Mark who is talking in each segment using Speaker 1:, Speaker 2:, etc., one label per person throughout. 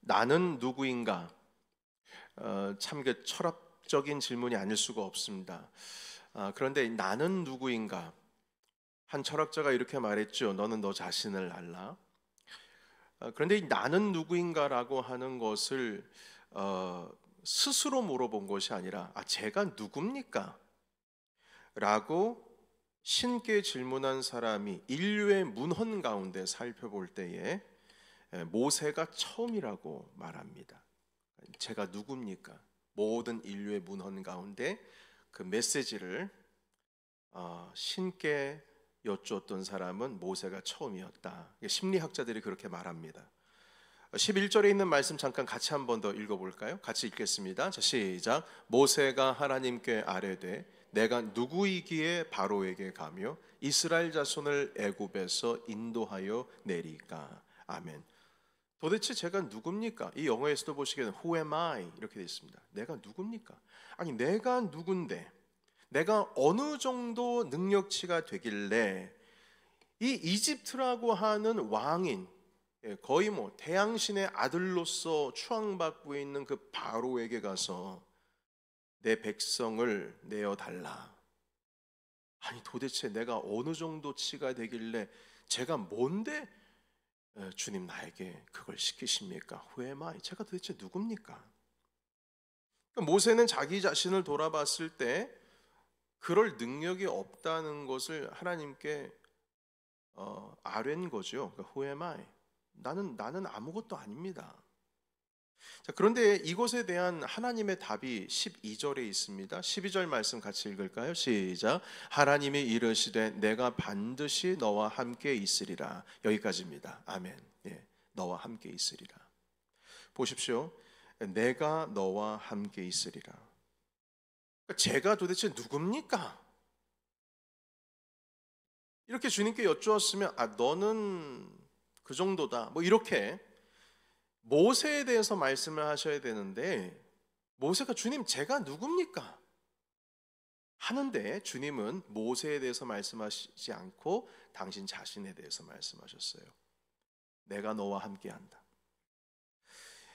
Speaker 1: 나는 누구인가? 참 철학적인 질문이 아닐 수가 없습니다. 그런데 나는 누구인가? 한 철학자가 이렇게 말했죠. 너는 너 자신을 알라. 그런데 이 나는 누구인가라고 하는 것을 스스로 물어본 것이 아니라 제가 누굽니까? 라고 신께 질문한 사람이 인류의 문헌 가운데 살펴볼 때에 모세가 처음이라고 말합니다. 제가 누굽니까? 모든 인류의 문헌 가운데 그 메시지를 신께 여쭈었던 사람은 모세가 처음이었다. 심리학자들이 그렇게 말합니다. 11절에 있는 말씀 잠깐 같이 한 번 더 읽어볼까요? 같이 읽겠습니다. 자, 시작. 모세가 하나님께 아뢰되 내가 누구이기에 바로에게 가며 이스라엘 자손을 애굽에서 인도하여 내리까? 아멘. 도대체 제가 누굽니까? 이 영어에서도 보시기에는 Who am I? 이렇게 되어 있습니다. 내가 누굽니까? 아니 내가 누군데 내가 어느 정도 능력치가 되길래 이 이집트라고 하는 왕인 거의 태양신의 아들로서 추앙받고 있는 그 바로에게 가서 내 백성을 내어달라. 아니 도대체 내가 어느 정도 치가 되길래 제가 뭔데 주님 나에게 그걸 시키십니까? Who am I? 제가 도대체 누굽니까? 모세는 자기 자신을 돌아봤을 때 그럴 능력이 없다는 것을 하나님께 아뢰는 거죠. 그러니까 Who am I? 나는 아무것도 아닙니다. 자, 그런데 이것에 대한 하나님의 답이 12절에 있습니다. 12절 말씀 같이 읽을까요? 시작. 하나님이 이르시되 내가 반드시 너와 함께 있으리라. 여기까지입니다. 아멘. 예, 너와 함께 있으리라. 보십시오. 내가 너와 함께 있으리라. 제가 도대체 누굽니까? 이렇게 주님께 여쭈었으면 너는 그 정도다. 이렇게 모세에 대해서 말씀을 하셔야 되는데 모세가 주님 제가 누굽니까? 하는데 주님은 모세에 대해서 말씀하시지 않고 당신 자신에 대해서 말씀하셨어요. 내가 너와 함께한다.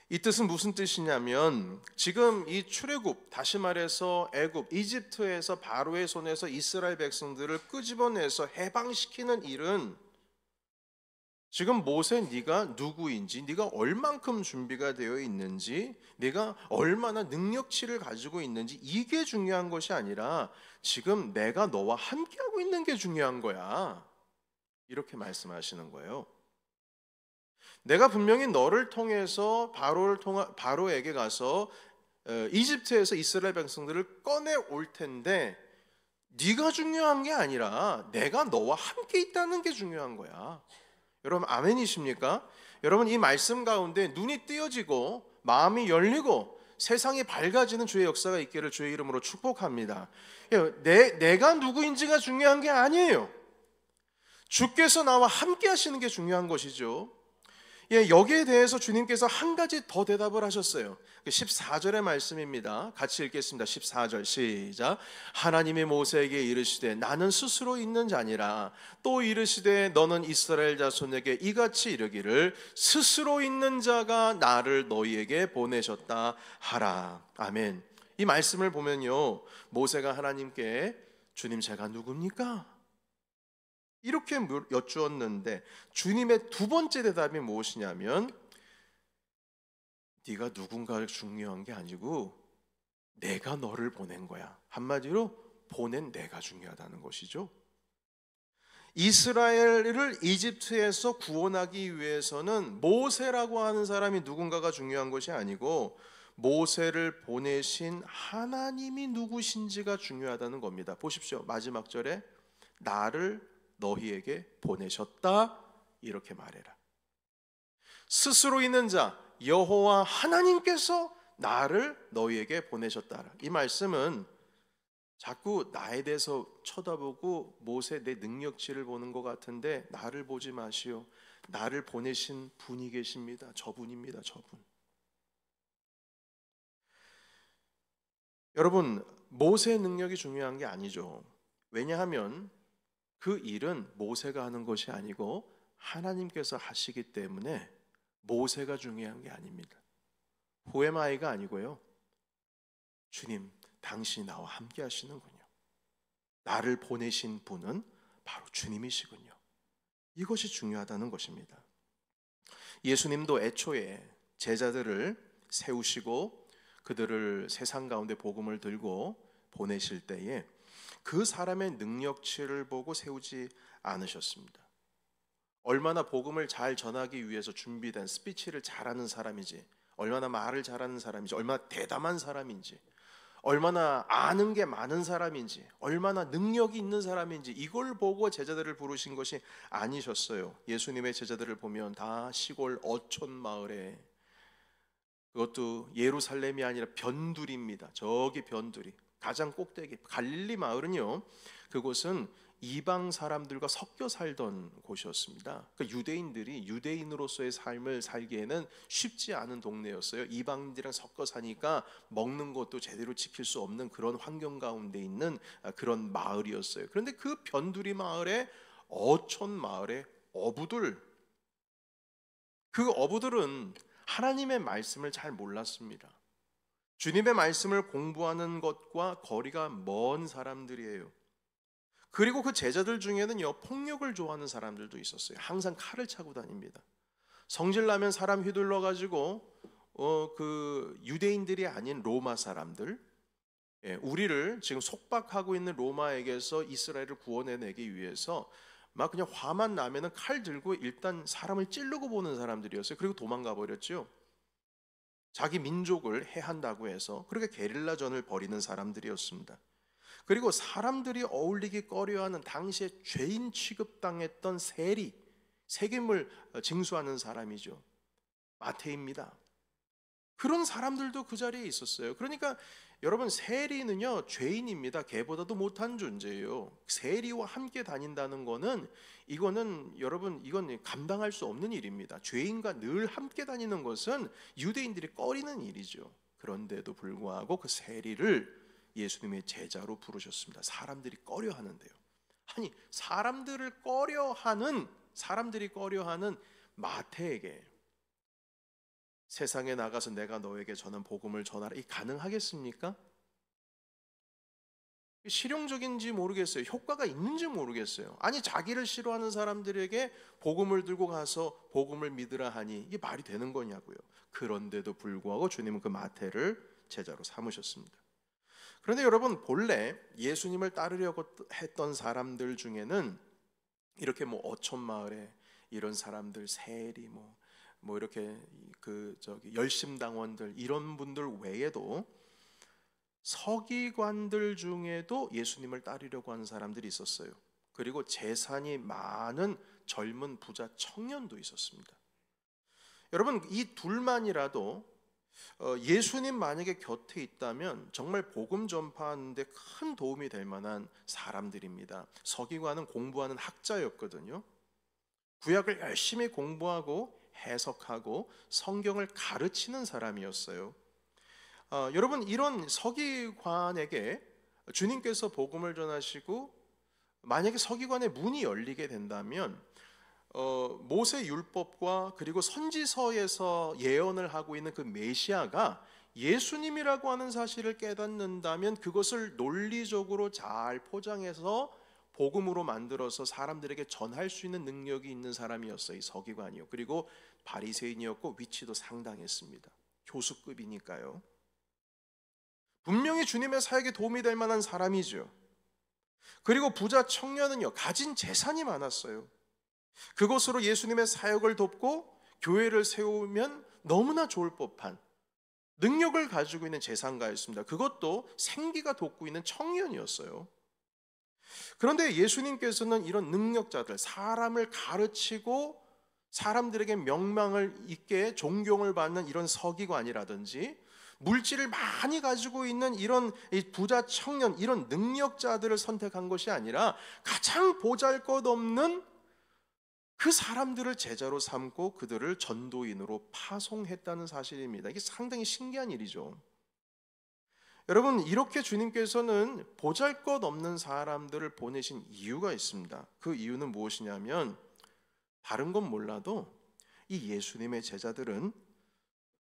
Speaker 1: 이 뜻은 무슨 뜻이냐면 지금 이 출애굽, 다시 말해서 애굽, 이집트에서 바로의 손에서 이스라엘 백성들을 끄집어내서 해방시키는 일은 지금 모세 네가 누구인지, 네가 얼만큼 준비가 되어 있는지, 네가 얼마나 능력치를 가지고 있는지 이게 중요한 것이 아니라 지금 내가 너와 함께하고 있는 게 중요한 거야. 이렇게 말씀하시는 거예요. 내가 분명히 너를 통해서 바로에게 가서 이집트에서 이스라엘 백성들을 꺼내 올 텐데 네가 중요한 게 아니라 내가 너와 함께 있다는 게 중요한 거야. 여러분 아멘이십니까? 여러분 이 말씀 가운데 눈이 띄어지고 마음이 열리고 세상이 밝아지는 주의 역사가 있기를 주의 이름으로 축복합니다. 내가 누구인지가 중요한 게 아니에요. 주께서 나와 함께 하시는 게 중요한 것이죠. 여기에 대해서 주님께서 한 가지 더 대답을 하셨어요. 14절의 말씀입니다. 같이 읽겠습니다. 14절 시작. 하나님이 모세에게 이르시되 나는 스스로 있는 자니라. 또 이르시되 너는 이스라엘 자손에게 이같이 이르기를 스스로 있는 자가 나를 너희에게 보내셨다 하라. 아멘. 이 말씀을 보면요, 모세가 하나님께 주님 제가 누굽니까? 이렇게 여쭈었는데 주님의 두 번째 대답이 무엇이냐면 네가 누군가가 중요한 게 아니고 내가 너를 보낸 거야. 한마디로 보낸 내가 중요하다는 것이죠. 이스라엘을 이집트에서 구원하기 위해서는 모세라고 하는 사람이 누군가가 중요한 것이 아니고 모세를 보내신 하나님이 누구신지가 중요하다는 겁니다. 보십시오. 마지막 절에 나를 너희에게 보내셨다 이렇게 말해라. 스스로 있는 자 여호와 하나님께서 나를 너희에게 보내셨다. 이 말씀은 자꾸 나에 대해서 쳐다보고 모세 내 능력치를 보는 것 같은데 나를 보지 마시오. 나를 보내신 분이 계십니다. 저분입니다. 저분. 여러분 모세의 능력이 중요한 게 아니죠. 왜냐하면 그 일은 모세가 하는 것이 아니고 하나님께서 하시기 때문에 모세가 중요한 게 아닙니다. 후에마이가 아니고요. 주님, 당신이 나와 함께 하시는군요. 나를 보내신 분은 바로 주님이시군요. 이것이 중요하다는 것입니다. 예수님도 애초에 제자들을 세우시고 그들을 세상 가운데 복음을 들고 보내실 때에 그 사람의 능력치를 보고 세우지 않으셨습니다. 얼마나 복음을 잘 전하기 위해서 준비된 스피치를 잘하는 사람인지, 얼마나 말을 잘하는 사람인지, 얼마나 대담한 사람인지, 얼마나 아는 게 많은 사람인지, 얼마나 능력이 있는 사람인지, 이걸 보고 제자들을 부르신 것이 아니셨어요. 예수님의 제자들을 보면 다 시골 어촌 마을에, 그것도 예루살렘이 아니라 변두리입니다. 저기 변두리, 가장 꼭대기 갈릴리 마을은요, 그곳은 이방 사람들과 섞여 살던 곳이었습니다. 그러니까 유대인들이 유대인으로서의 삶을 살기에는 쉽지 않은 동네였어요. 이방인들이랑 섞어 사니까 먹는 것도 제대로 지킬 수 없는 그런 환경 가운데 있는 그런 마을이었어요. 그런데 그 변두리 마을에, 어촌 마을에 어부들, 그 어부들은 하나님의 말씀을 잘 몰랐습니다. 주님의 말씀을 공부하는 것과 거리가 먼 사람들이에요. 그리고 그 제자들 중에는요, 폭력을 좋아하는 사람들도 있었어요. 항상 칼을 차고 다닙니다. 성질나면 사람 휘둘러 가지고 그 유대인들이 아닌 로마 사람들, 우리를 지금 속박하고 있는 로마에게서 이스라엘을 구원해내기 위해서 막 그냥 화만 나면은 칼 들고 일단 사람을 찌르고 보는 사람들이었어요. 그리고 도망가 버렸죠. 자기 민족을 해한다고 해서 그렇게 게릴라전을 벌이는 사람들이었습니다. 그리고 사람들이 어울리기 꺼려하는 당시에 죄인 취급당했던 세리, 세금을 징수하는 사람이죠. 마태입니다. 그런 사람들도 그 자리에 있었어요. 그러니까 여러분, 세리는요 죄인입니다. 개보다도 못한 존재예요. 세리와 함께 다닌다는 거는, 이거는 여러분, 이건 감당할 수 없는 일입니다. 죄인과 늘 함께 다니는 것은 유대인들이 꺼리는 일이죠. 그런데도 불구하고 그 세리를 예수님의 제자로 부르셨습니다. 사람들이 꺼려하는데요. 아니, 사람들이 꺼려하는 마태에게 세상에 나가서 내가 너에게 전한 복음을 전하라, 이 가능하겠습니까? 실용적인지 모르겠어요. 효과가 있는지 모르겠어요. 아니, 자기를 싫어하는 사람들에게 복음을 들고 가서 복음을 믿으라 하니 이게 말이 되는 거냐고요. 그런데도 불구하고 주님은 그 마태를 제자로 삼으셨습니다. 그런데 여러분, 본래 예수님을 따르려고 했던 사람들 중에는 이렇게 어촌 마을에 이런 사람들, 세리, 이렇게 열심당원들, 이런 분들 외에도 서기관들 중에도 예수님을 따르려고 하는 사람들이 있었어요. 그리고 재산이 많은 젊은 부자 청년도 있었습니다. 여러분, 이 둘만이라도 예수님 만약에 곁에 있다면 정말 복음 전파하는데 큰 도움이 될 만한 사람들입니다. 서기관은 공부하는 학자였거든요. 구약을 열심히 공부하고 해석하고 성경을 가르치는 사람이었어요. 여러분, 이런 서기관에게 주님께서 복음을 전하시고 만약에 서기관의 문이 열리게 된다면 모세 율법과 그리고 선지서에서 예언을 하고 있는 그 메시아가 예수님이라고 하는 사실을 깨닫는다면 그것을 논리적으로 잘 포장해서 복음으로 만들어서 사람들에게 전할 수 있는 능력이 있는 사람이었어요. 이 서기관이요. 그리고 바리새인이었고 위치도 상당했습니다. 교수급이니까요. 분명히 주님의 사역에 도움이 될 만한 사람이죠. 그리고 부자 청년은요, 가진 재산이 많았어요. 그것으로 예수님의 사역을 돕고 교회를 세우면 너무나 좋을 법한 능력을 가지고 있는 재산가였습니다. 그것도 생기가 돋고 있는 청년이었어요. 그런데 예수님께서는 이런 능력자들, 사람을 가르치고 사람들에게 명망을 있게 존경을 받는 이런 서기관이라든지 물질을 많이 가지고 있는 이런 부자 청년, 이런 능력자들을 선택한 것이 아니라 가장 보잘것없는 그 사람들을 제자로 삼고 그들을 전도인으로 파송했다는 사실입니다. 이게 상당히 신기한 일이죠. 여러분, 이렇게 주님께서는 보잘것없는 사람들을 보내신 이유가 있습니다. 그 이유는 무엇이냐면 다른 건 몰라도 이 예수님의 제자들은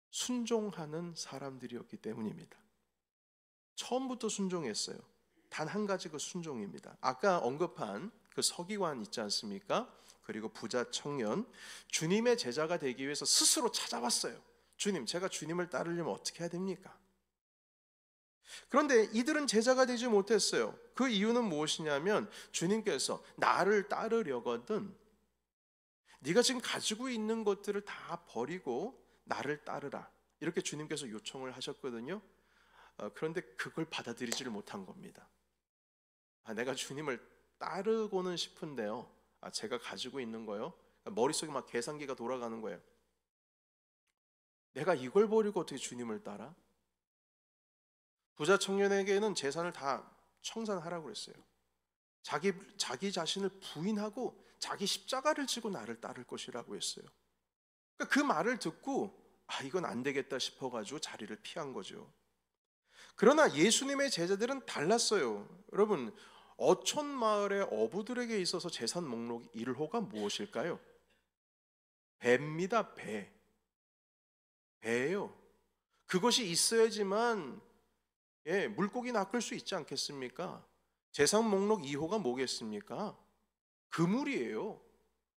Speaker 1: 순종하는 사람들이었기 때문입니다. 처음부터 순종했어요. 단 한 가지 그 순종입니다. 아까 언급한 그 서기관 있지 않습니까? 그리고 부자 청년, 주님의 제자가 되기 위해서 스스로 찾아왔어요. 주님, 제가 주님을 따르려면 어떻게 해야 됩니까? 그런데 이들은 제자가 되지 못했어요. 그 이유는 무엇이냐면 주님께서 나를 따르려거든 네가 지금 가지고 있는 것들을 다 버리고 나를 따르라, 이렇게 주님께서 요청을 하셨거든요. 그런데 그걸 받아들이지를 못한 겁니다. 내가 주님을 따르고는 싶은데요, 제가 가지고 있는 거요, 머릿속에 막 계산기가 돌아가는 거예요. 내가 이걸 버리고 어떻게 주님을 따라? 부자 청년에게는 재산을 다 청산하라고 그랬어요. 자기 자신을 부인하고 자기 십자가를 지고 나를 따를 것이라고 했어요. 그러니까 그 말을 듣고 이건 안 되겠다 싶어가지고 자리를 피한 거죠. 그러나 예수님의 제자들은 달랐어요. 여러분, 어촌 마을의 어부들에게 있어서 재산 목록 1호가 무엇일까요? 배입니다. 배예요. 그것이 있어야지만 물고기 낚을 수 있지 않겠습니까? 재산 목록 2호가 뭐겠습니까? 그물이에요.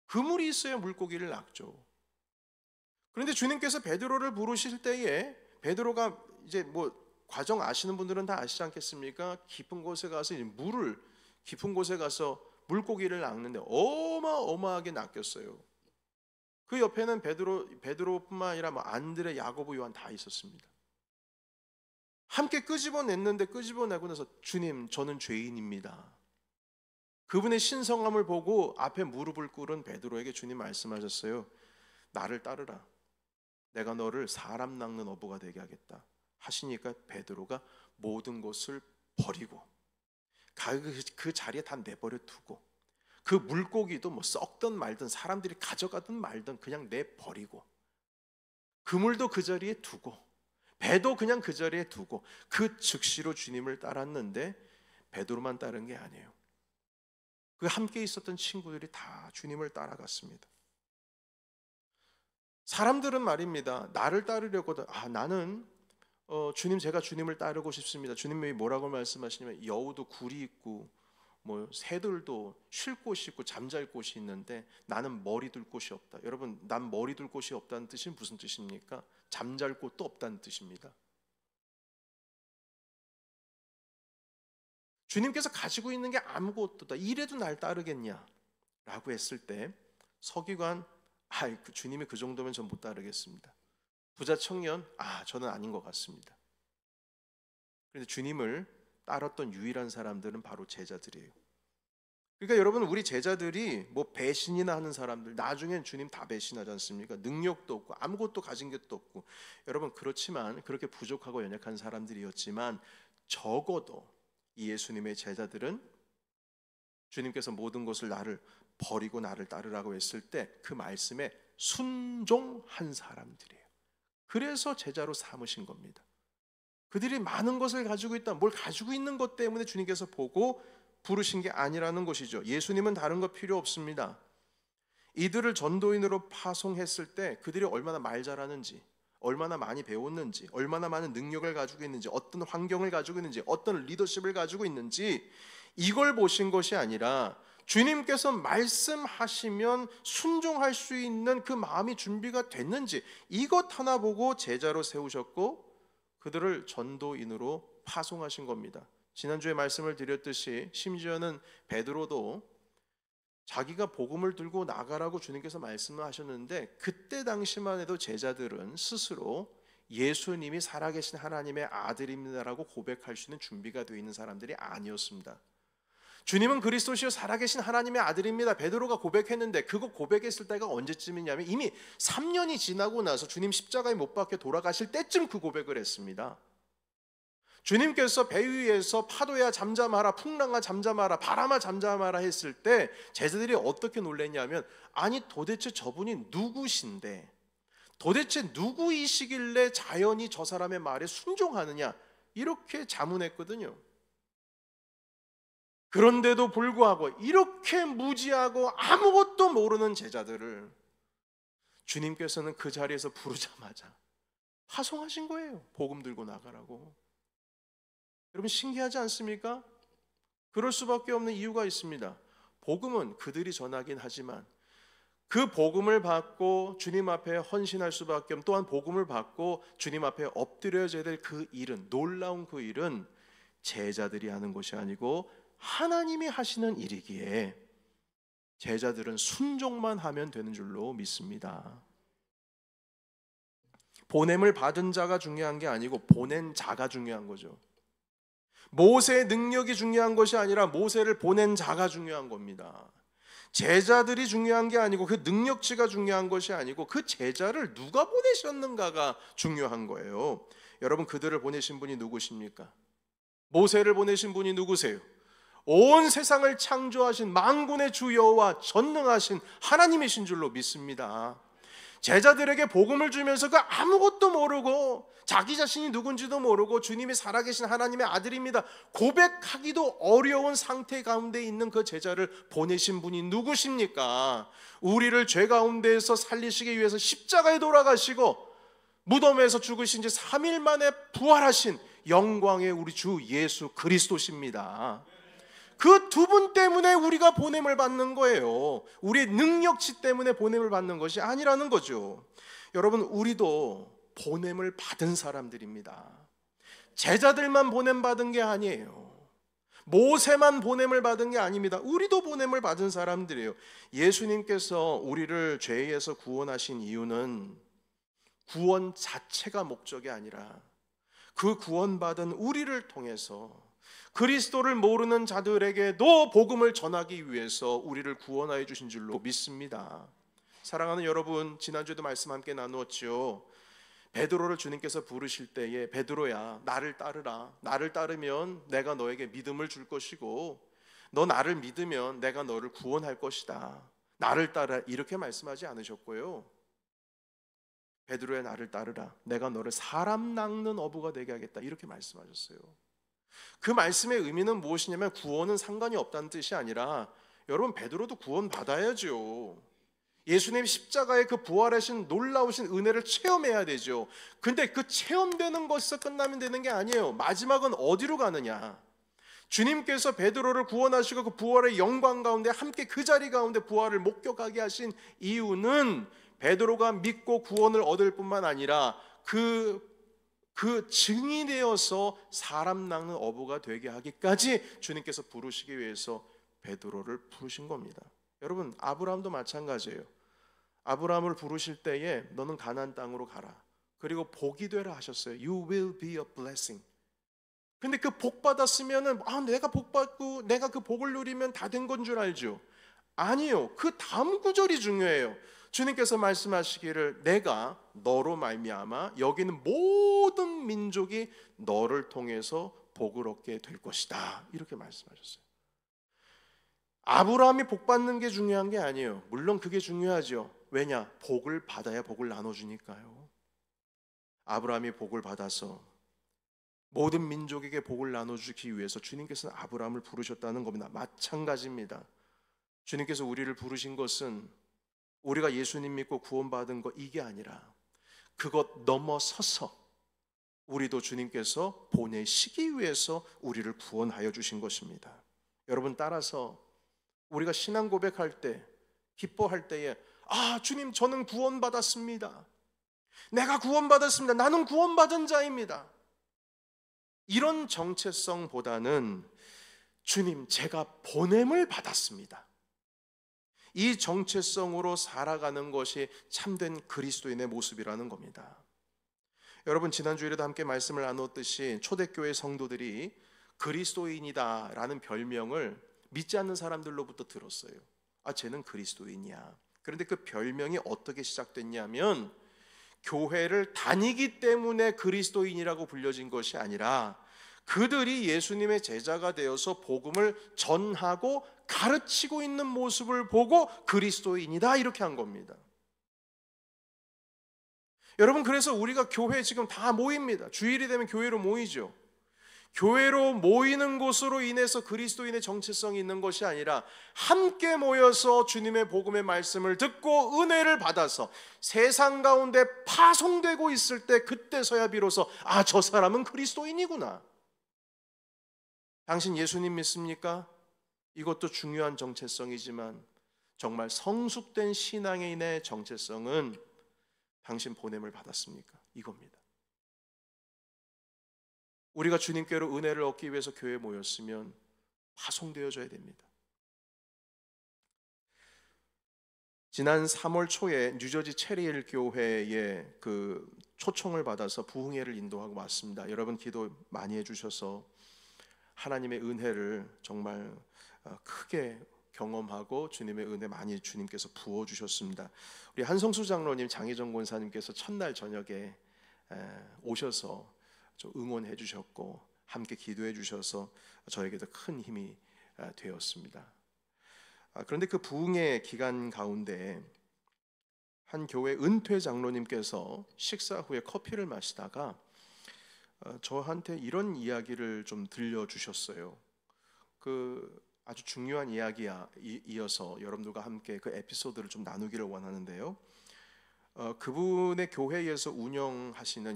Speaker 1: 그물이 있어야 물고기를 낚죠. 그런데 주님께서 베드로를 부르실 때에 베드로가 이제 과정 아시는 분들은 다 아시지 않겠습니까? 깊은 곳에 가서 깊은 곳에 가서 물고기를 낚는데 어마어마하게 낚였어요. 그 옆에는 베드로뿐만 아니라 안드레, 야고보, 요한 다 있었습니다. 함께 끄집어냈는데 끄집어내고 나서 주님, 저는 죄인입니다. 그분의 신성함을 보고 앞에 무릎을 꿇은 베드로에게 주님 말씀하셨어요. 나를 따르라. 내가 너를 사람 낚는 어부가 되게 하겠다 하시니까 베드로가 모든 것을 버리고 그 자리에 다 내버려 두고 그 물고기도 썩든 말든 사람들이 가져가든 말든 그냥 내버리고 그물도 그 자리에 두고 배도 그냥 그 자리에 두고 그 즉시로 주님을 따랐는데 베드로만 따른 게 아니에요. 그 함께 있었던 친구들이 다 주님을 따라갔습니다. 사람들은 말입니다, 나를 따르려거든 나는 주님, 제가 주님을 따르고 싶습니다. 주님이 뭐라고 말씀하시냐면 여우도 굴이 있고 새들도 쉴 곳이 있고 잠잘 곳이 있는데 나는 머리 둘 곳이 없다. 여러분, 난 머리 둘 곳이 없다는 뜻이 무슨 뜻입니까? 잠잘 곳도 없다는 뜻입니다. 주님께서 가지고 있는 게 아무것도다. 이래도 날 따르겠냐? 라고 했을 때 서기관, 주님이 그 정도면 전 못 따르겠습니다. 부자 청년, 저는 아닌 것 같습니다. 그런데 주님을 따랐던 유일한 사람들은 바로 제자들이에요. 그러니까 여러분, 우리 제자들이 배신이나 하는 사람들, 나중엔 주님 다 배신하지 않습니까? 능력도 없고 아무것도 가진 것도 없고. 여러분, 그렇지만 그렇게 부족하고 연약한 사람들이었지만 적어도 이 예수님의 제자들은 주님께서 모든 것을 나를 버리고 나를 따르라고 했을 때 그 말씀에 순종한 사람들이에요. 그래서 제자로 삼으신 겁니다. 그들이 많은 것을 가지고 있다, 뭘 가지고 있는 것 때문에 주님께서 보고 부르신 게 아니라는 것이죠. 예수님은 다른 거 필요 없습니다. 이들을 전도인으로 파송했을 때 그들이 얼마나 말 잘하는지, 얼마나 많이 배웠는지, 얼마나 많은 능력을 가지고 있는지, 어떤 환경을 가지고 있는지, 어떤 리더십을 가지고 있는지, 이걸 보신 것이 아니라 주님께서 말씀하시면 순종할 수 있는 그 마음이 준비가 됐는지, 이것 하나 보고 제자로 세우셨고 그들을 전도인으로 파송하신 겁니다. 지난주에 말씀을 드렸듯이 심지어는 베드로도 자기가 복음을 들고 나가라고 주님께서 말씀을 하셨는데 그때 당시만 해도 제자들은 스스로 예수님이 살아계신 하나님의 아들입니다라고 고백할 수 있는 준비가 되어 있는 사람들이 아니었습니다. 주님은 그리스도시요 살아계신 하나님의 아들입니다, 베드로가 고백했는데 그거 고백했을 때가 언제쯤이냐면 이미 3년이 지나고 나서 주님 십자가에 못 박혀 돌아가실 때쯤 그 고백을 했습니다. 주님께서 배 위에서 파도야 잠잠하라, 풍랑아 잠잠하라, 바람아 잠잠하라 했을 때 제자들이 어떻게 놀랐냐면 아니 도대체 저분이 누구신데, 도대체 누구이시길래 자연이 저 사람의 말에 순종하느냐, 이렇게 자문했거든요. 그런데도 불구하고 이렇게 무지하고 아무것도 모르는 제자들을 주님께서는 그 자리에서 부르자마자 파송하신 거예요. 복음 들고 나가라고. 여러분 신기하지 않습니까? 그럴 수밖에 없는 이유가 있습니다. 복음은 그들이 전하긴 하지만 그 복음을 받고 주님 앞에 헌신할 수밖에 없는, 또한 복음을 받고 주님 앞에 엎드려져야 될 그 일은, 놀라운 그 일은 제자들이 하는 것이 아니고 하나님이 하시는 일이기에 제자들은 순종만 하면 되는 줄로 믿습니다. 보냄을 받은 자가 중요한 게 아니고 보낸 자가 중요한 거죠. 모세의 능력이 중요한 것이 아니라 모세를 보낸 자가 중요한 겁니다. 제자들이 중요한 게 아니고 그 능력치가 중요한 것이 아니고 그 제자를 누가 보내셨는가가 중요한 거예요. 여러분, 그들을 보내신 분이 누구십니까? 모세를 보내신 분이 누구세요? 온 세상을 창조하신 만군의 주 여호와 전능하신 하나님이신 줄로 믿습니다. 제자들에게 복음을 주면서 그 아무것도 모르고 자기 자신이 누군지도 모르고 주님이 살아계신 하나님의 아들입니다 고백하기도 어려운 상태 가운데 있는 그 제자를 보내신 분이 누구십니까? 우리를 죄 가운데에서 살리시기 위해서 십자가에 돌아가시고 무덤에서 죽으신 지 3일 만에 부활하신 영광의 우리 주 예수 그리스도십니다. 그 두 분 때문에 우리가 보냄을 받는 거예요. 우리의 능력치 때문에 보냄을 받는 것이 아니라는 거죠. 여러분, 우리도 보냄을 받은 사람들입니다. 제자들만 보냄 받은 게 아니에요. 모세만 보냄을 받은 게 아닙니다. 우리도 보냄을 받은 사람들이에요. 예수님께서 우리를 죄에서 구원하신 이유는 구원 자체가 목적이 아니라 그 구원받은 우리를 통해서 그리스도를 모르는 자들에게도 복음을 전하기 위해서 우리를 구원하여 주신 줄로 믿습니다. 사랑하는 여러분, 지난주에도 말씀 함께 나누었죠. 베드로를 주님께서 부르실 때에 베드로야, 나를 따르라. 나를 따르면 내가 너에게 믿음을 줄 것이고 너 나를 믿으면 내가 너를 구원할 것이다. 나를 따라, 이렇게 말씀하지 않으셨고요. 베드로야, 나를 따르라. 내가 너를 사람 낚는 어부가 되게 하겠다. 이렇게 말씀하셨어요. 그 말씀의 의미는 무엇이냐면 구원은 상관이 없다는 뜻이 아니라 여러분, 베드로도 구원 받아야죠. 예수님 십자가의 그 부활하신 놀라우신 은혜를 체험해야 되죠. 근데 그 체험되는 것에서 끝나면 되는 게 아니에요. 마지막은 어디로 가느냐? 주님께서 베드로를 구원하시고 그 부활의 영광 가운데 함께 그 자리 가운데 부활을 목격하게 하신 이유는 베드로가 믿고 구원을 얻을 뿐만 아니라 그 증인이 되어서 사람 낚는 어부가 되게 하기까지 주님께서 부르시기 위해서 베드로를 부르신 겁니다. 여러분, 아브라함도 마찬가지예요. 아브라함을 부르실 때에 너는 가나안 땅으로 가라. 그리고 복이 되라 하셨어요. You will be a blessing. 근데 그 복 받았으면은 내가 복 받고 내가 그 복을 누리면 다 된 건 줄 알죠? 아니요. 그 다음 구절이 중요해요. 주님께서 말씀하시기를 내가 너로 말미암아 여기 있는 모든 민족이 너를 통해서 복을 얻게 될 것이다. 이렇게 말씀하셨어요. 아브라함이 복 받는 게 중요한 게 아니에요. 물론 그게 중요하죠. 왜냐? 복을 받아야 복을 나눠주니까요. 아브라함이 복을 받아서 모든 민족에게 복을 나눠주기 위해서 주님께서는 아브라함을 부르셨다는 겁니다. 마찬가지입니다. 주님께서 우리를 부르신 것은 우리가 예수님 믿고 구원받은 것 이게 아니라 그것 넘어서서 우리도 주님께서 보내시기 위해서 우리를 구원하여 주신 것입니다. 여러분, 따라서 우리가 신앙 고백할 때, 기뻐할 때에 주님, 저는 구원받았습니다. 내가 구원받았습니다. 나는 구원받은 자입니다. 이런 정체성보다는 주님, 제가 보냄을 받았습니다. 이 정체성으로 살아가는 것이 참된 그리스도인의 모습이라는 겁니다. 여러분, 지난주에도 함께 말씀을 나눴듯이 초대교회 성도들이 그리스도인이다라는 별명을 믿지 않는 사람들로부터 들었어요. 쟤는 그리스도인이야. 그런데 그 별명이 어떻게 시작됐냐면 교회를 다니기 때문에 그리스도인이라고 불려진 것이 아니라 그들이 예수님의 제자가 되어서 복음을 전하고 가르치고 있는 모습을 보고 그리스도인이다 이렇게 한 겁니다. 여러분, 그래서 우리가 교회 지금 다 모입니다. 주일이 되면 교회로 모이죠. 교회로 모이는 곳으로 인해서 그리스도인의 정체성이 있는 것이 아니라 함께 모여서 주님의 복음의 말씀을 듣고 은혜를 받아서 세상 가운데 파송되고 있을 때 그때서야 비로소 저 사람은 그리스도인이구나. 당신 예수님 믿습니까? 이것도 중요한 정체성이지만 정말 성숙된 신앙인의 정체성은 당신 보냄을 받았습니까? 이겁니다. 우리가 주님께로 은혜를 얻기 위해서 교회에 모였으면 파송되어져야 됩니다. 지난 3월 초에 뉴저지 체리힐 교회에 그 초청을 받아서 부흥회를 인도하고 왔습니다. 여러분 기도 많이 해주셔서 하나님의 은혜를 정말 크게 경험하고 주님의 은혜 많이 주님께서 부어주셨습니다. 우리 한성수 장로님, 장희정 권사님께서 첫날 저녁에 오셔서 응원해 주셨고 함께 기도해 주셔서 저에게도 큰 힘이 되었습니다. 그런데 그 부흥의 기간 가운데 한 교회 은퇴 장로님께서 식사 후에 커피를 마시다가 저한테 이런 이야기를 좀 들려주셨어요. 그 아주 중요한 이야기이어서 여러분들과 함께 그 에피소드를 좀 나누기를 원하는데요. 그분의 교회에서 운영하시는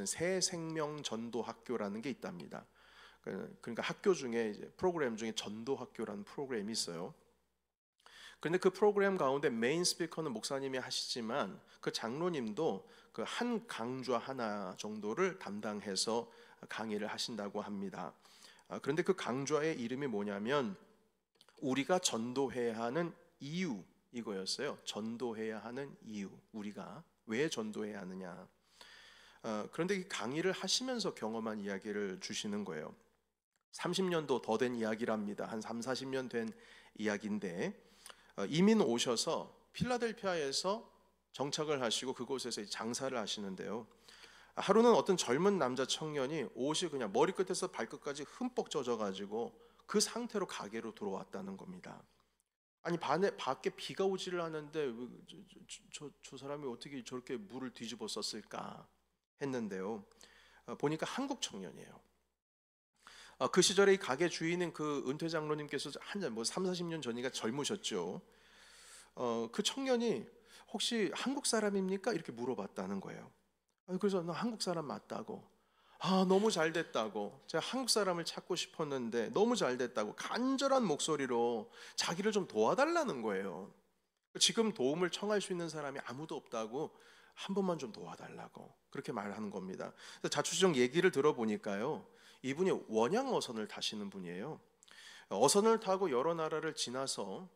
Speaker 1: 새 생명 전도 학교라는 게 있답니다. 그러니까 학교 중에 이제 프로그램 중에 전도 학교라는 프로그램이 있어요. 그런데 그 프로그램 가운데 메인 스피커는 목사님이 하시지만 그 장로님도 그 한 강좌 하나 정도를 담당해서 강의를 하신다고 합니다. 그런데 그 강좌의 이름이 뭐냐면 우리가 전도해야 하는 이유, 이거였어요. 전도해야 하는 이유, 우리가 왜 전도해야 하느냐. 그런데 이 강의를 하시면서 경험한 이야기를 주시는 거예요. 30년도 더 된 이야기랍니다. 한 3, 40년 된 이야기인데 이민 오셔서 필라델피아에서 정착을 하시고 그곳에서 장사를 하시는데요. 하루는 어떤 젊은 남자 청년이 옷이 그냥 머리끝에서 발끝까지 흠뻑 젖어가지고 그 상태로 가게로 들어왔다는 겁니다. 아니 밖에 비가 오지를 않는데 저 사람이 어떻게 저렇게 물을 뒤집어 썼을까 했는데요. 보니까 한국 청년이에요. 그 시절에 이 가게 주인은 그 은퇴 장로님께서 한참 3, 40년 전이니까 젊으셨죠. 그 청년이 혹시 한국 사람입니까? 이렇게 물어봤다는 거예요. 그래서 나 한국 사람 맞다고. 너무 잘 됐다고. 제가 한국 사람을 찾고 싶었는데 너무 잘 됐다고 간절한 목소리로 자기를 좀 도와달라는 거예요. 지금 도움을 청할 수 있는 사람이 아무도 없다고 한 번만 좀 도와달라고 그렇게 말하는 겁니다. 자초지종 얘기를 들어보니까요, 이분이 원양 어선을 타시는 분이에요. 어선을 타고 여러 나라를 지나서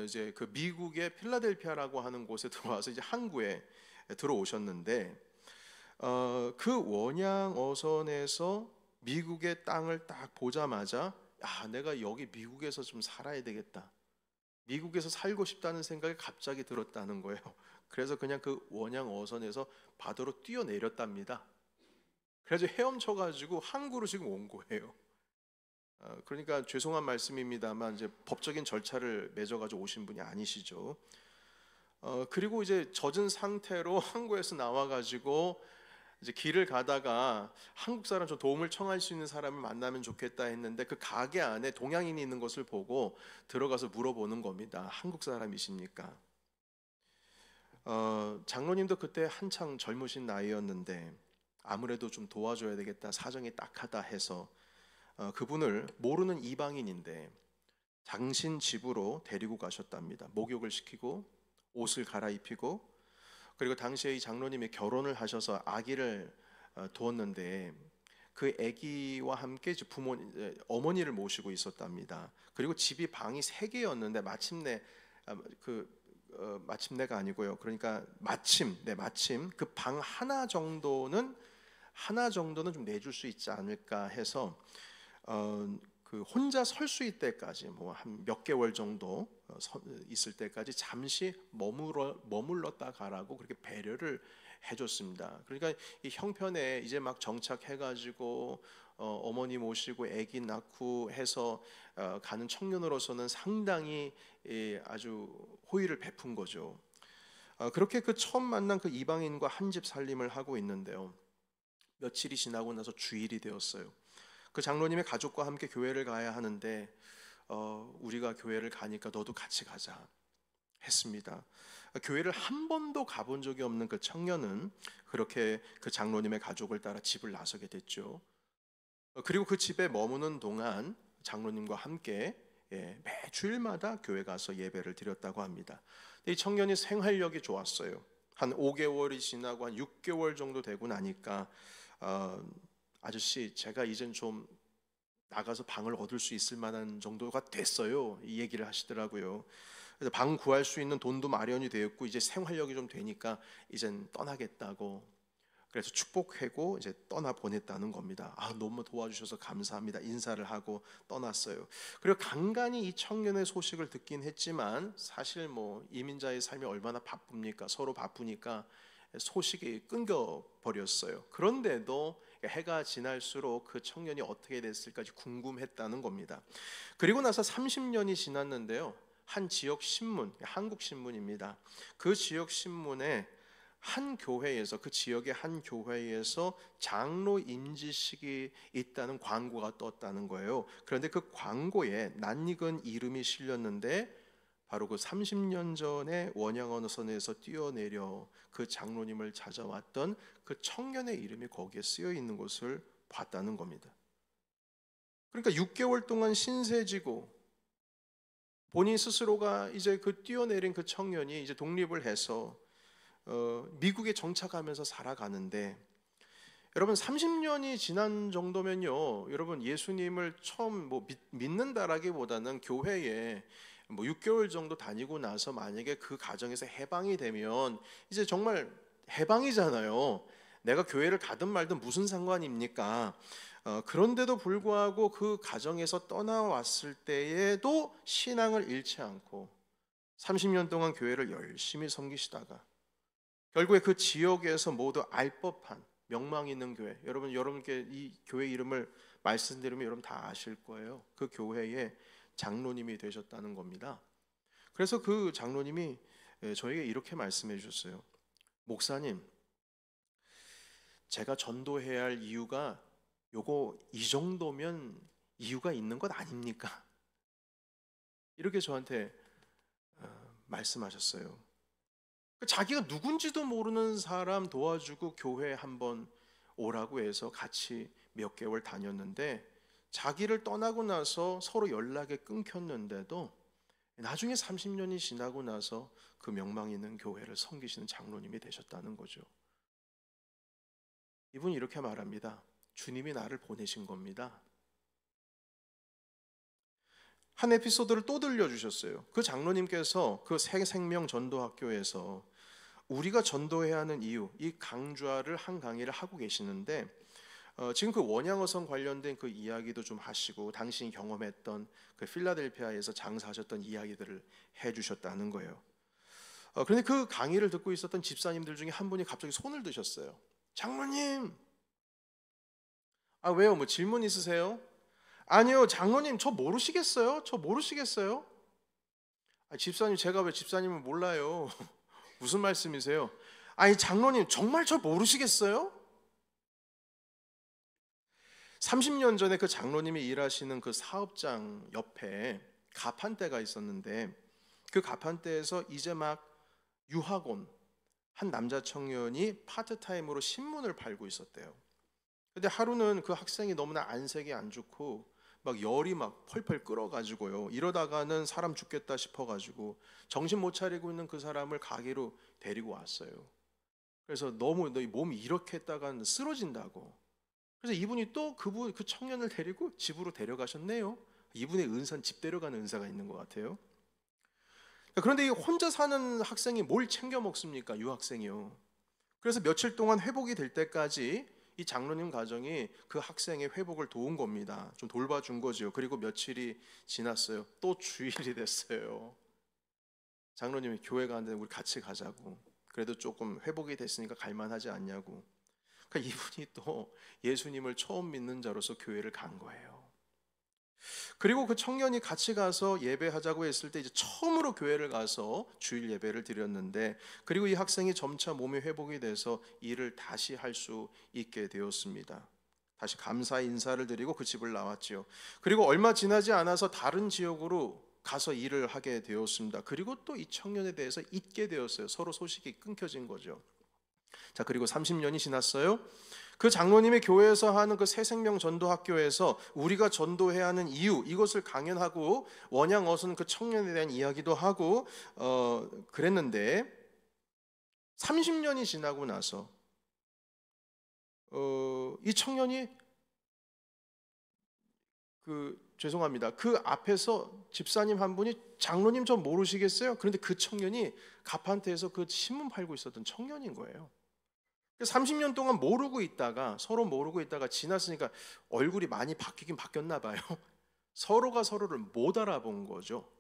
Speaker 1: 이제 그 미국의 필라델피아라고 하는 곳에 들어와서 이제 항구에 들어오셨는데 그 원양 어선에서 미국의 땅을 딱 보자마자 내가 여기 미국에서 좀 살아야 되겠다. 미국에서 살고 싶다는 생각이 갑자기 들었다는 거예요. 그래서 그냥 그 원양 어선에서 바다로 뛰어내렸답니다. 그래서 헤엄쳐가지고 항구로 지금 온 거예요. 그러니까 죄송한 말씀입니다만 이제 법적인 절차를 맺어가지고 오신 분이 아니시죠. 그리고 이제 젖은 상태로 항구에서 나와가지고 이제 길을 가다가 한국 사람 좀 도움을 청할 수 있는 사람을 만나면 좋겠다 했는데 그 가게 안에 동양인이 있는 것을 보고 들어가서 물어보는 겁니다. 한국 사람이십니까? 장로님도 그때 한창 젊으신 나이였는데 아무래도 좀 도와줘야 되겠다, 사정이 딱하다 해서 그분을 모르는 이방인인데 당신 집으로 데리고 가셨답니다. 목욕을 시키고 옷을 갈아입히고, 그리고 당시에 이 장로님이 결혼을 하셔서 아기를 두었는데 그 아기와 함께 어머니를 모시고 있었답니다. 그리고 집이 방이 3개였는데 마침내가 아니고요. 그러니까 마침 그 방 하나 정도는 좀 내줄 수 있지 않을까 해서 그 혼자 설 수 있을 때까지 한 몇 개월 정도 있을 때까지 잠시 머물렀다 가라고 그렇게 배려를 해줬습니다. 그러니까 이 형편에 이제 막 정착해가지고 어머니 모시고 아기 낳고 해서 가는 청년으로서는 상당히 아주 호의를 베푼 거죠. 그렇게 그 처음 만난 그 이방인과 한 집 살림을 하고 있는데요. 며칠이 지나고 나서 주일이 되었어요. 그 장로님의 가족과 함께 교회를 가야 하는데 우리가 교회를 가니까 너도 같이 가자 했습니다. 교회를 한 번도 가본 적이 없는 그 청년은 그렇게 그 장로님의 가족을 따라 집을 나서게 됐죠. 그리고 그 집에 머무는 동안 장로님과 함께 매 주일마다 교회 가서 예배를 드렸다고 합니다. 이 청년이 생활력이 좋았어요. 한 5개월이 지나고 한 6개월 정도 되고 나니까 아저씨 제가 이젠 좀 나가서 방을 얻을 수 있을 만한 정도가 됐어요. 이 얘기를 하시더라고요. 그래서 방 구할 수 있는 돈도 마련이 되었고 이제 생활력이 좀 되니까 이젠 떠나겠다고, 그래서 축복하고 이제 떠나 보냈다는 겁니다. 너무 도와주셔서 감사합니다. 인사를 하고 떠났어요. 그리고 간간히 이 청년의 소식을 듣긴 했지만 사실 뭐 이민자의 삶이 얼마나 바쁩니까? 서로 바쁘니까 소식이 끊겨 버렸어요. 그런데도 해가 지날수록 그 청년이 어떻게 됐을까 궁금했다는 겁니다. 그리고 나서 30년이 지났는데요. 한 지역 신문, 한국 신문입니다. 그 지역 신문에 한 교회에서, 그 지역의 한 교회에서 장로 임지식이 있다는 광고가 떴다는 거예요. 그런데 그 광고에 낯익은 이름이 실렸는데 바로 그 30년 전에 원양어선에서 뛰어내려 그 장로님을 찾아왔던 그 청년의 이름이 거기에 쓰여 있는 것을 봤다는 겁니다. 그러니까 6개월 동안 신세지고 본인 스스로가 이제 그 뛰어내린 그 청년이 이제 독립을 해서 미국에 정착하면서 살아가는데, 여러분 30년이 지난 정도면요, 여러분 예수님을 처음 믿는다라기보다는 교회에 6개월 정도 다니고 나서 만약에 그 가정에서 해방이 되면 이제 정말 해방이잖아요. 내가 교회를 가든 말든 무슨 상관입니까? 그런데도 불구하고 그 가정에서 떠나왔을 때에도 신앙을 잃지 않고 30년 동안 교회를 열심히 섬기시다가 결국에 그 지역에서 모두 알 법한 명망 있는 교회, 여러분께 이 교회 이름을 말씀드리면 여러분 다 아실 거예요. 그 교회의 장로님이 되셨다는 겁니다. 그래서 그 장로님이 저에게 이렇게 말씀해 주셨어요. 목사님, 제가 전도해야 할 이유가 이 정도면 이유가 있는 것 아닙니까? 이렇게 저한테 말씀하셨어요. 자기가 누군지도 모르는 사람 도와주고 교회 한번 오라고 해서 같이 몇 개월 다녔는데, 자기를 떠나고 나서 서로 연락이 끊겼는데도 나중에 30년이 지나고 나서 그 명망 있는 교회를 섬기시는 장로님이 되셨다는 거죠. 이분이 이렇게 말합니다. 주님이 나를 보내신 겁니다. 한 에피소드를 또 들려주셨어요. 그 장로님께서 그 새생명 전도학교에서 우리가 전도해야 하는 이유, 이 강좌를 한 강의를 하고 계시는데 지금 그 원양어선 관련된 그 이야기도 좀 하시고 당신이 경험했던 그 필라델피아에서 장사하셨던 이야기들을 해주셨다는 거예요. 그런데 그 강의를 듣고 있었던 집사님들 중에 한 분이 갑자기 손을 드셨어요. 장로님! 왜요? 뭐 질문 있으세요? 아니요, 장로님 저 모르시겠어요? 저 모르시겠어요? 집사님, 제가 왜 집사님을 몰라요? 무슨 말씀이세요? 아니 장로님 정말 저 모르시겠어요? 30년 전에 그 장로님이 일하시는 그 사업장 옆에 가판대가 있었는데, 그 가판대에서 이제 막 유학 온 한 남자 청년이 파트타임으로 신문을 팔고 있었대요. 근데 하루는 그 학생이 너무나 안색이 안 좋고 막 열이 막 펄펄 끓어가지고요, 이러다가는 사람 죽겠다 싶어가지고 정신 못 차리고 있는 그 사람을 가게로 데리고 왔어요. 그래서 너무 너 몸이 이렇게 했다가는 쓰러진다고. 그래서 이분이 또 그 청년을 데리고 집으로 데려가셨네요. 이분의 은사는 집 데려가는 은사가 있는 것 같아요. 그런데 이 혼자 사는 학생이 뭘 챙겨 먹습니까? 유학생이요. 그래서 며칠 동안 회복이 될 때까지 이 장로님 가정이 그 학생의 회복을 도운 겁니다. 좀 돌봐준 거죠. 그리고 며칠이 지났어요. 또 주일이 됐어요. 장로님이 교회 가는데 우리 같이 가자고. 그래도 조금 회복이 됐으니까 갈만하지 않냐고. 그러니까 이분이 또 예수님을 처음 믿는 자로서 교회를 간 거예요. 그리고 그 청년이 같이 가서 예배하자고 했을 때 이제 처음으로 교회를 가서 주일 예배를 드렸는데, 그리고 이 학생이 점차 몸이 회복이 돼서 일을 다시 할 수 있게 되었습니다. 다시 감사 인사를 드리고 그 집을 나왔지요. 그리고 얼마 지나지 않아서 다른 지역으로 가서 일을 하게 되었습니다. 그리고 또 이 청년에 대해서 잊게 되었어요. 서로 소식이 끊겨진 거죠. 자, 그리고 30년이 지났어요. 그 장로님의 교회에서 하는 그 새생명 전도 학교에서 우리가 전도해야 하는 이유, 이것을 강연하고 원양 어선 그 청년에 대한 이야기도 하고 그랬는데 30년이 지나고 나서 이 청년이 죄송합니다. 그 앞에서 집사님 한 분이 장로님 저 모르시겠어요? 그런데 그 청년이 가판테에서 그 신문 팔고 있었던 청년인 거예요. 30년 동안 모르고 있다가 서로 모르고 있다가 지났으니까 얼굴이 많이 바뀌긴 바뀌었나 봐요. 서로가 서로를 못 알아본 거죠.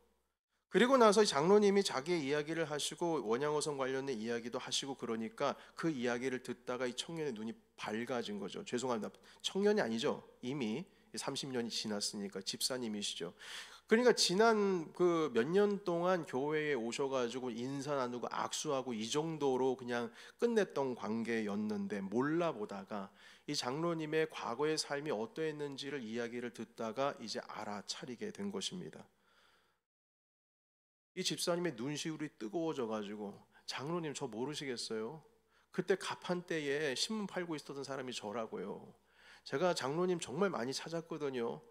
Speaker 1: 그리고 나서 장로님이 자기의 이야기를 하시고 원양어선 관련된 이야기도 하시고 그러니까 그 이야기를 듣다가 이 청년의 눈이 밝아진 거죠. 죄송합니다. 청년이 아니죠. 이미 30년이 지났으니까 집사님이시죠. 그러니까 지난 그 몇 년 동안 교회에 오셔가지고 인사 나누고 악수하고 이 정도로 그냥 끝냈던 관계였는데 몰라보다가 이 장로님의 과거의 삶이 어떠했는지를 이야기를 듣다가 이제 알아차리게 된 것입니다. 이 집사님의 눈시울이 뜨거워져가지고 장로님 저 모르시겠어요? 그때 가판대에 신문 팔고 있었던 사람이 저라고요. 제가 장로님 정말 많이 찾았거든요.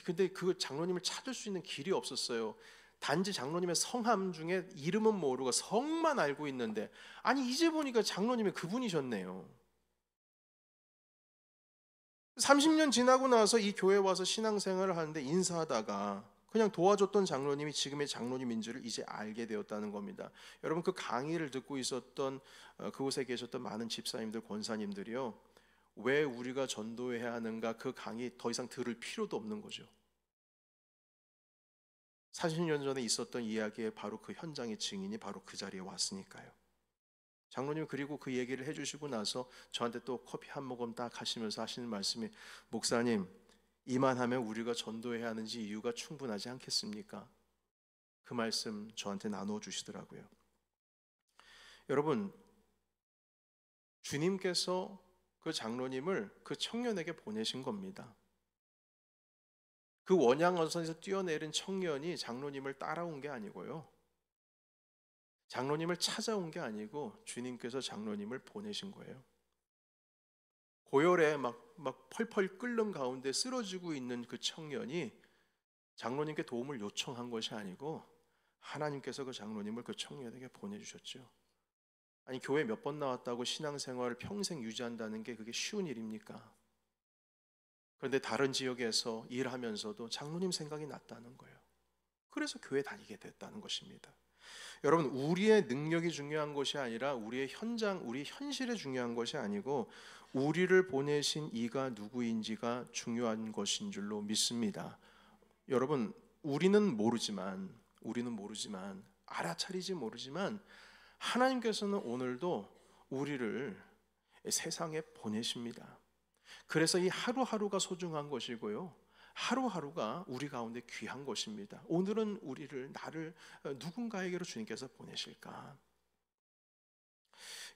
Speaker 1: 근데 그 장로님을 찾을 수 있는 길이 없었어요. 단지 장로님의 성함 중에 이름은 모르고 성만 알고 있는데 아니 이제 보니까 장로님이 그분이셨네요. 30년 지나고 나서 이 교회에 와서 신앙생활을 하는데 인사하다가 그냥 도와줬던 장로님이 지금의 장로님인지를 이제 알게 되었다는 겁니다. 여러분 그 강의를 듣고 있었던 그곳에 계셨던 많은 집사님들, 권사님들이요. 왜 우리가 전도해야 하는가 그 강의 더 이상 들을 필요도 없는 거죠. 40년 전에 있었던 이야기의 바로 그 현장의 증인이 바로 그 자리에 왔으니까요. 장로님 그리고 그 얘기를 해주시고 나서 저한테 또 커피 한 모금 딱 하시면서 하시는 말씀이 목사님 이만하면 우리가 전도해야 하는지 이유가 충분하지 않겠습니까? 그 말씀 저한테 나누어 주시더라고요. 여러분 주님께서 그 장로님을 그 청년에게 보내신 겁니다. 그 원양어선에서 뛰어내린 청년이 장로님을 따라온 게 아니고요. 장로님을 찾아온 게 아니고 주님께서 장로님을 보내신 거예요. 고열에 막 펄펄 끓는 가운데 쓰러지고 있는 그 청년이 장로님께 도움을 요청한 것이 아니고 하나님께서 그 장로님을 그 청년에게 보내주셨죠. 아니 교회 몇 번 나왔다고 신앙생활을 평생 유지한다는 게 그게 쉬운 일입니까? 그런데 다른 지역에서 일하면서도 장로님 생각이 났다는 거예요. 그래서 교회 다니게 됐다는 것입니다. 여러분 우리의 능력이 중요한 것이 아니라 우리의 현장, 우리 현실이 중요한 것이 아니고 우리를 보내신 이가 누구인지가 중요한 것인 줄로 믿습니다. 여러분 우리는 모르지만 알아차리지 모르지만 하나님께서는 오늘도 우리를 세상에 보내십니다. 그래서 이 하루하루가 소중한 것이고요. 하루하루가 우리 가운데 귀한 것입니다. 오늘은 나를 누군가에게로 주님께서 보내실까?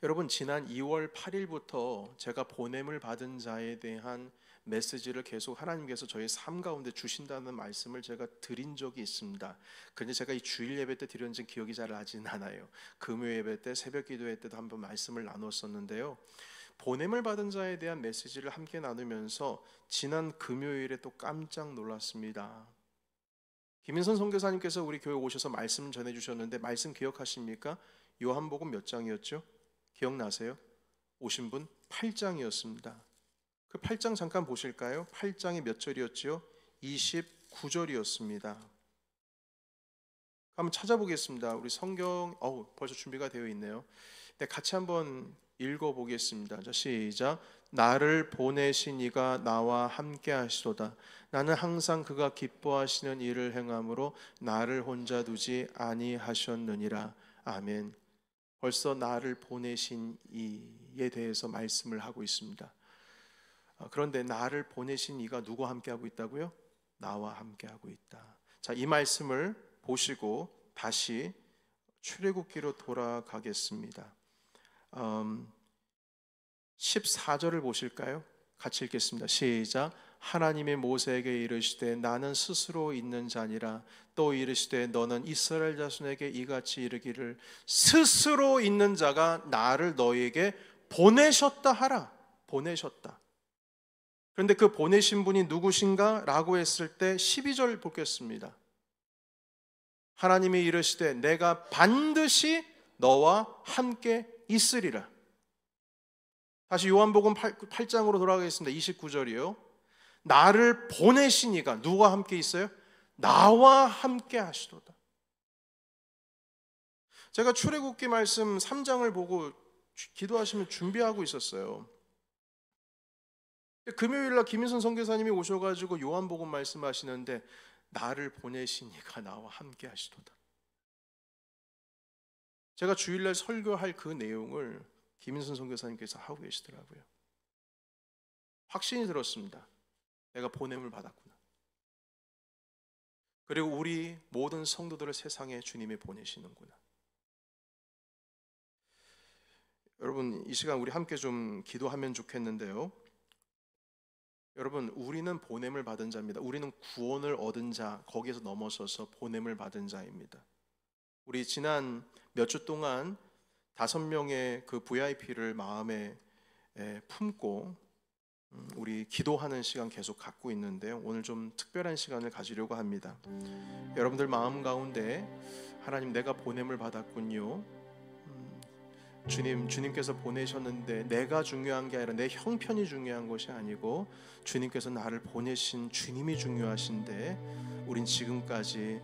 Speaker 1: 여러분 지난 2월 8일부터 제가 보냄을 받은 자에 대한 메시지를 계속 하나님께서 저희 삶 가운데 주신다는 말씀을 제가 드린 적이 있습니다. 그런데 제가 이 주일 예배 때 드렸는지 기억이 잘 나지는 않아요. 금요 예배 때 새벽 기도회 때도 한번 말씀을 나눴었는데요. 보냄을 받은 자에 대한 메시지를 함께 나누면서 지난 금요일에 또 깜짝 놀랐습니다. 김인선 선교사님께서 우리 교회 오셔서 말씀 전해주셨는데 말씀 기억하십니까? 요한복음 몇 장이었죠? 기억나세요? 오신 분 8장이었습니다. 그 8장 잠깐 보실까요? 8장이 몇 절이었죠? 29절이었습니다. 한번 찾아보겠습니다. 우리 성경 벌써 준비가 되어 있네요. 네, 같이 한번 읽어보겠습니다. 자, 시작. 나를 보내신 이가 나와 함께 하시도다. 나는 항상 그가 기뻐하시는 일을 행함으로 나를 혼자 두지 아니하셨느니라. 아멘. 벌써 나를 보내신 이에 대해서 말씀을 하고 있습니다. 그런데 나를 보내신 이가 누구와 함께 하고 있다고요? 나와 함께 하고 있다. 자, 이 말씀을 보시고 다시 출애굽기로 돌아가겠습니다. 14절을 보실까요? 같이 읽겠습니다. 시작. 하나님이 모세에게 이르시되 나는 스스로 있는 자니라. 또 이르시되 너는 이스라엘 자손에게 이같이 이르기를 스스로 있는 자가 나를 너희에게 보내셨다 하라. 보내셨다. 그런데 그 보내신 분이 누구신가? 라고 했을 때 12절 보겠습니다. 하나님이 이르시되 내가 반드시 너와 함께 있으리라. 다시 요한복음 8장으로 돌아가겠습니다. 29절이요. 나를 보내시니가 누가 함께 있어요? 나와 함께 하시도다. 제가 출애굽기 말씀 3장을 보고 기도하시면 준비하고 있었어요. 금요일날 김인선 선교사님이 오셔가지고 요한복음 말씀하시는데 나를 보내시니가 나와 함께 하시도다. 제가 주일날 설교할 그 내용을 김인선 선교사님께서 하고 계시더라고요. 확신이 들었습니다. 내가 보냄을 받았구나. 그리고 우리 모든 성도들을 세상에 주님이 보내시는구나. 여러분, 이 시간 우리 함께 좀 기도하면 좋겠는데요. 여러분, 우리는 보냄을 받은 자입니다. 우리는 구원을 얻은 자, 거기에서 넘어서서 보냄을 받은 자입니다. 우리 지난 몇 주 동안 5명의 그 VIP를 마음에 품고 우리 기도하는 시간 계속 갖고 있는데요. 오늘 좀 특별한 시간을 가지려고 합니다. 여러분들 마음 가운데 하나님 내가 보냄을 받았군요. 주님께서 보내셨는데 내가 중요한 게 아니라 내 형편이 중요한 것이 아니고 주님께서 나를 보내신 주님이 중요하신데 우린 지금까지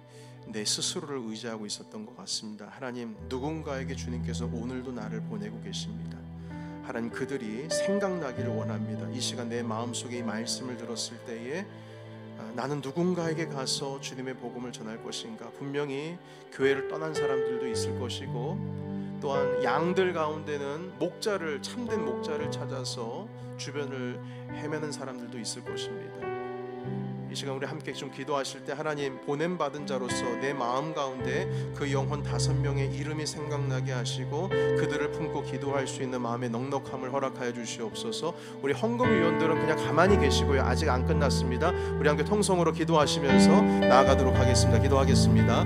Speaker 1: 내 스스로를 의지하고 있었던 것 같습니다. 하나님, 누군가에게 주님께서 오늘도 나를 보내고 계십니다. 하나님, 그들이 생각나기를 원합니다. 이 시간 내 마음속에 이 말씀을 들었을 때에 나는 누군가에게 가서 주님의 복음을 전할 것인가. 분명히 교회를 떠난 사람들도 있을 것이고 또한 양들 가운데는 참된 목자를 찾아서 주변을 헤매는 사람들도 있을 것입니다. 이 시간 우리 함께 좀 기도하실 때 하나님, 보냄받은 자로서 내 마음 가운데 그 영혼 5명의 이름이 생각나게 하시고 그들을 품고 기도할 수 있는 마음의 넉넉함을 허락하여 주시옵소서. 우리 헌금위원들은 그냥 가만히 계시고요. 아직 안 끝났습니다. 우리 함께 통성으로 기도하시면서 나아가도록 하겠습니다. 기도하겠습니다.